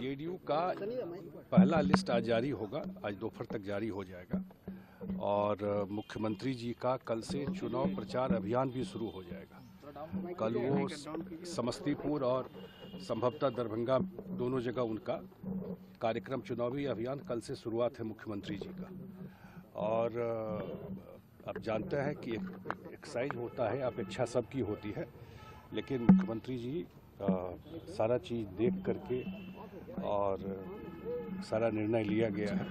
JDU का पहला list आज जारी होगा, आज दोपहर तक जारी हो जाएगा और मुख्यमंत्री जी का कल से चुनाव प्रचार अभियान भी शुरू हो जाएगा। कल वो समस्तीपुर और संभवतः दरभंगा दोनों जगह उनका कार्यक्रम, चुनावी अभियान कल से शुरुआत है मुख्यमंत्री जी का। और आप जानते हैं कि एक्सरसाइज होता है, अपेक्षा सबकी होती है, लेकिन मुख्यमंत्री जी सारा चीज़ देख करके और सारा निर्णय लिया गया है।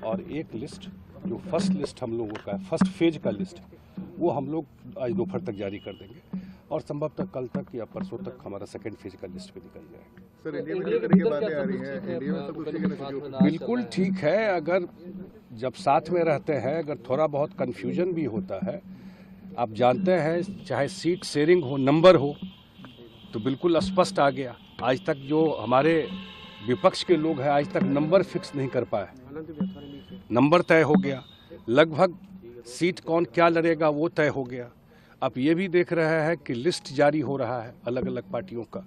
और एक लिस्ट जो फर्स्ट लिस्ट हम लोगों का, फर्स्ट फेज का लिस्ट, वो हम लोग आज दोपहर तक जारी कर देंगे और संभवतः कल तक या परसों तक हमारा सेकंड फेज का लिस्ट भी निकल जाएगा। सर, इंडिया की बातें आ रही हैं, इंडिया में सब कुछ बिल्कुल ठीक है। अगर जब साथ में रहते हैं, अगर थोड़ा बहुत कन्फ्यूजन भी होता है, आप जानते हैं चाहे सीट शेयरिंग हो, नंबर हो, तो बिल्कुल स्पष्ट आ गया। आज तक जो हमारे विपक्ष के लोग हैं, आज तक नंबर फिक्स नहीं कर पाए, नंबर तय हो गया, लगभग सीट कौन क्या लड़ेगा वो तय हो गया। अब ये भी देख रहे हैं कि लिस्ट जारी हो रहा है अलग अलग पार्टियों का,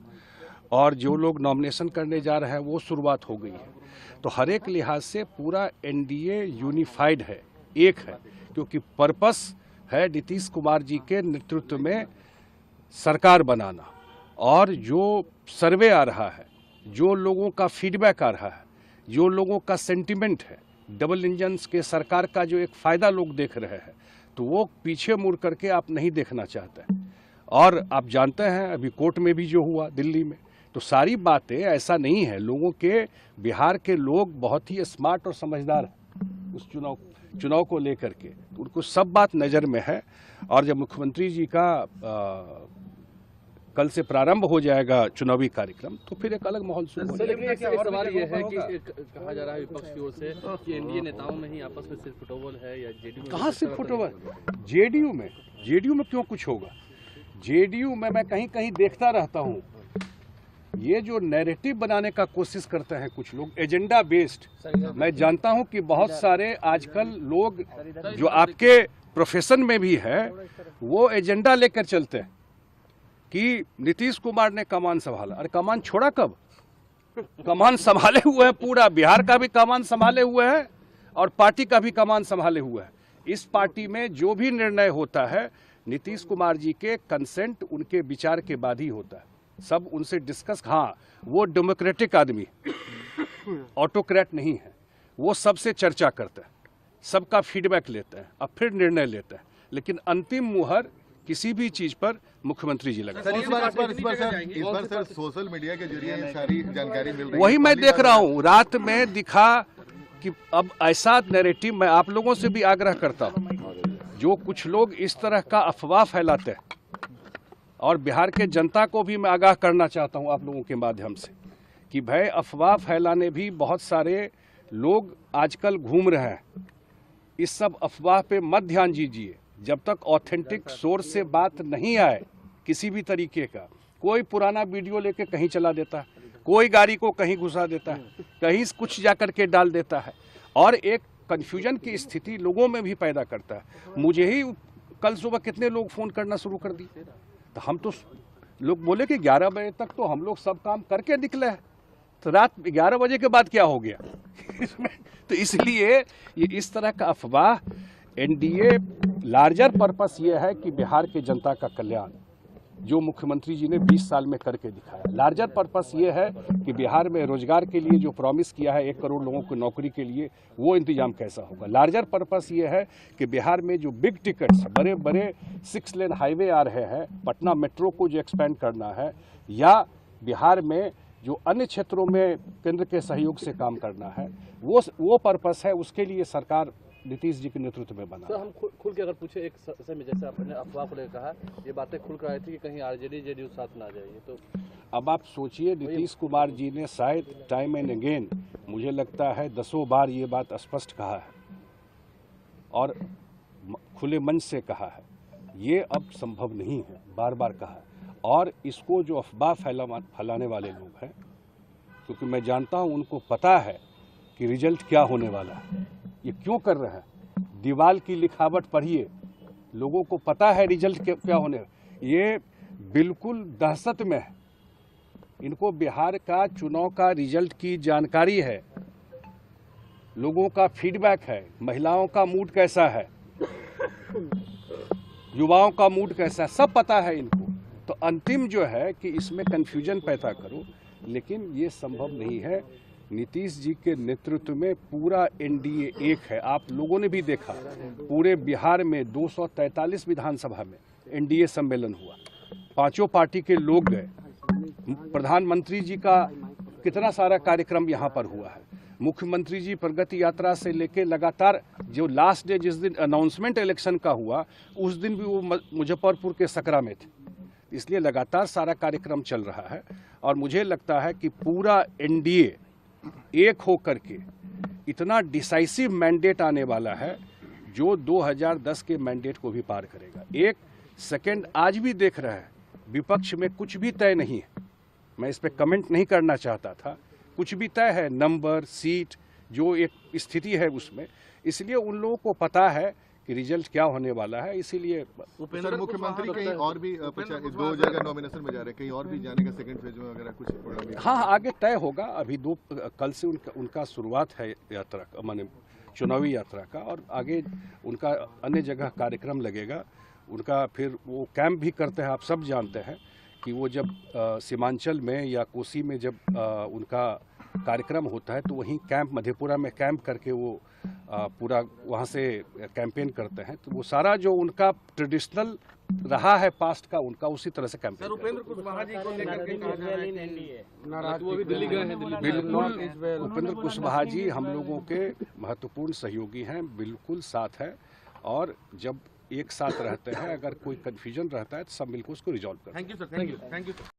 और जो लोग नॉमिनेशन करने जा रहे हैं वो शुरुआत हो गई है। तो हर एक लिहाज से पूरा एनडीए यूनिफाइड है, एक है, क्योंकि पर्पस है नीतीश कुमार जी के नेतृत्व में सरकार बनाना। और जो सर्वे आ रहा है, जो लोगों का फीडबैक आ रहा है, जो लोगों का सेंटिमेंट है, डबल इंजन के सरकार का जो एक फ़ायदा लोग देख रहे हैं, तो वो पीछे मुड़ करके आप नहीं देखना चाहते। और आप जानते हैं अभी कोर्ट में भी जो हुआ दिल्ली में, तो सारी बातें ऐसा नहीं है। लोगों के, बिहार के लोग बहुत ही स्मार्ट और समझदार हैं उस चुनाव को लेकर के, तो उनको सब बात नज़र में है। और जब मुख्यमंत्री जी का कल से प्रारंभ हो जाएगा चुनावी कार्यक्रम, तो फिर एक अलग माहौल शुरू हो जाएगा। लेकिन एक सवाल ये है कि कहा जा रहा है विपक्ष की ओर से कि एनडीए नेताओं में ही आपस में सिर्फ फुटबॉल है, या जेडीयू में कहाँ सिर्फ फुटबॉल? जेडीयू में क्यों कुछ होगा? जेडीयू में मैं कहीं कहीं देखता रहता हूँ, ये जो नैरेटिव बनाने का कोशिश करते हैं कुछ लोग, एजेंडा बेस्ड। मैं जानता हूँ कि बहुत सारे आजकल लोग जो आपके प्रोफेशन में भी है, वो एजेंडा लेकर चलते हैं कि नीतीश कुमार ने कमान संभाला। अरे कमान छोड़ा कब? कमान संभाले हुए हैं, पूरा बिहार का भी कमान संभाले हुए हैं और पार्टी का भी कमान संभाले हुए हैं। इस पार्टी में जो भी निर्णय होता है नीतीश कुमार जी के कंसेंट, उनके विचार के बाद ही होता है। सब उनसे डिस्कस। हाँ, वो डेमोक्रेटिक आदमी, ऑटोक्रेट नहीं है, वो सबसे चर्चा करते हैं, सबका फीडबैक लेते हैं, अब फिर निर्णय लेते हैं, लेकिन अंतिम मुहर किसी भी चीज पर मुख्यमंत्री जी लगा। सर, इस बार सर सोशल मीडिया के जरिए ये सारी जानकारी मिल रही है। वही मैं देख रहा हूँ, रात में दिखा कि अब ऐसा नैरेटिव, मैं आप लोगों से भी आग्रह करता हूँ, जो कुछ लोग इस तरह का अफवाह फैलाते हैं, और बिहार के जनता को भी मैं आगाह करना चाहता हूँ आप लोगों के माध्यम से, कि भाई अफवाह फैलाने भी बहुत सारे लोग आजकल घूम रहे हैं। इस सब अफवाह पे मत ध्यान दीजिए। जब तक ऑथेंटिक सोर्स से बात नहीं आए किसी भी तरीके का, कोई पुराना वीडियो लेके कहीं चला देता है, कोई गाड़ी को कहीं घुसा देता है, कहीं कुछ जाकर के डाल देता है, और एक कन्फ्यूजन की स्थिति लोगों में भी पैदा करता है। मुझे ही कल सुबह कितने लोग फ़ोन करना शुरू कर दिए, तो हम तो लोग बोले कि 11 बजे तक तो हम लोग सब काम करके निकले हैं, तो रात 11 बजे के बाद क्या हो गया इसमें? तो इसलिए ये इस तरह का अफवाह, एनडीए लार्जर पर्पस ये है कि बिहार के जनता का कल्याण, जो मुख्यमंत्री जी ने 20 साल में करके दिखाया। लार्जर पर्पस ये है कि बिहार में रोजगार के लिए जो प्रॉमिस किया है 1 करोड़ लोगों को नौकरी के लिए, वो इंतजाम कैसा होगा। लार्जर पर्पस ये है कि बिहार में जो बिग टिकट्स, बड़े बड़े 6 लेन हाईवे आ रहे हैं, पटना मेट्रो को जो एक्सपेंड करना है, या बिहार में जो अन्य क्षेत्रों में केंद्र के सहयोग से काम करना है, वो पर्पस है। उसके लिए सरकार नीतीश जी के नेतृत्व में बना। सर, हम खुल के अगर पूछे, एक समय जैसे आपने अफवाह को लेकर कहा, ये बातें खुल कर आई थी कि कहीं आरजेडी जेडीयू साथ ना आ जाए, तो अब आप सोचिए, नीतीश कुमार जी ने शायद टाइम एंड अगेन, मुझे लगता है 10 बार ये बात स्पष्ट कहा है और खुले मन से कहा है, ये अब संभव नहीं है, बार बार कहा है। और इसको जो अफवाह फैलाने वाले लोग हैं, क्योंकि मैं जानता हूँ उनको पता है कि रिजल्ट क्या होने वाला है, ये क्यों कर रहे हैं। दीवार की लिखावट पढ़िए, लोगों को पता है रिजल्ट क्या होने। ये बिल्कुल दहशत में है, इनको बिहार का चुनाव का रिजल्ट की जानकारी है, लोगों का फीडबैक है, महिलाओं का मूड कैसा है, युवाओं का मूड कैसा है, सब पता है इनको। तो अंतिम जो है कि इसमें कन्फ्यूजन पैदा करो, लेकिन ये संभव नहीं है। नीतीश जी के नेतृत्व में पूरा एनडीए एक है। आप लोगों ने भी देखा, पूरे बिहार में 243 विधानसभा में एनडीए सम्मेलन हुआ, पांचों पार्टी के लोग गए। प्रधानमंत्री जी का कितना सारा कार्यक्रम यहाँ पर हुआ है। मुख्यमंत्री जी प्रगति यात्रा से लेके लगातार, जो लास्ट डे जिस दिन अनाउंसमेंट इलेक्शन का हुआ, उस दिन भी वो मुजफ्फरपुर के सकरा में थे। इसलिए लगातार सारा कार्यक्रम चल रहा है और मुझे लगता है कि पूरा एनडीए एक होकर के इतना डिसाइसिव मैंडेट आने वाला है जो 2010 के मैंडेट को भी पार करेगा। एक सेकंड आज भी देख रहा है, विपक्ष में कुछ भी तय नहीं है। मैं इस पे कमेंट नहीं करना चाहता था, कुछ भी तय है, नंबर, सीट, जो एक स्थिति है उसमें। इसलिए उन लोगों को पता है कि रिजल्ट क्या होने वाला है। इसीलिए सर मुख्यमंत्री कहीं और भी 2 जगह नॉमिनेशन में जा रहे हैं, कहीं और भी जाने का सेकंड फेज में वगैरह कुछ प्रोग्राम भी? हाँ, आगे तय होगा। अभी कल से उनका शुरुआत है यात्रा का, माने चुनावी यात्रा का, और आगे उनका अन्य जगह कार्यक्रम लगेगा। उनका फिर वो कैंप भी करते हैं। आप सब जानते हैं कि वो जब सीमांचल में या कोसी में जब उनका कार्यक्रम होता है तो वहीं कैंप, मधेपुरा में कैंप करके वो पूरा वहाँ से कैंपेन करते हैं। तो वो सारा जो उनका ट्रेडिशनल रहा है पास्ट का, उनका उसी तरह से कैंपेन। उपेंद्र कुशवाहा जी को लेकर के कहा जा रहा है कि वो भी दिल्ली गए हैं। बिल्कुल, उपेंद्र कुशवाहा जी हम लोगों के महत्वपूर्ण सहयोगी हैं, बिल्कुल साथ है। और जब एक साथ रहते हैं, अगर कोई कन्फ्यूजन रहता है तो सब मिलकर उसको रिजॉल्व करते हैं। Thank you sir, thank you.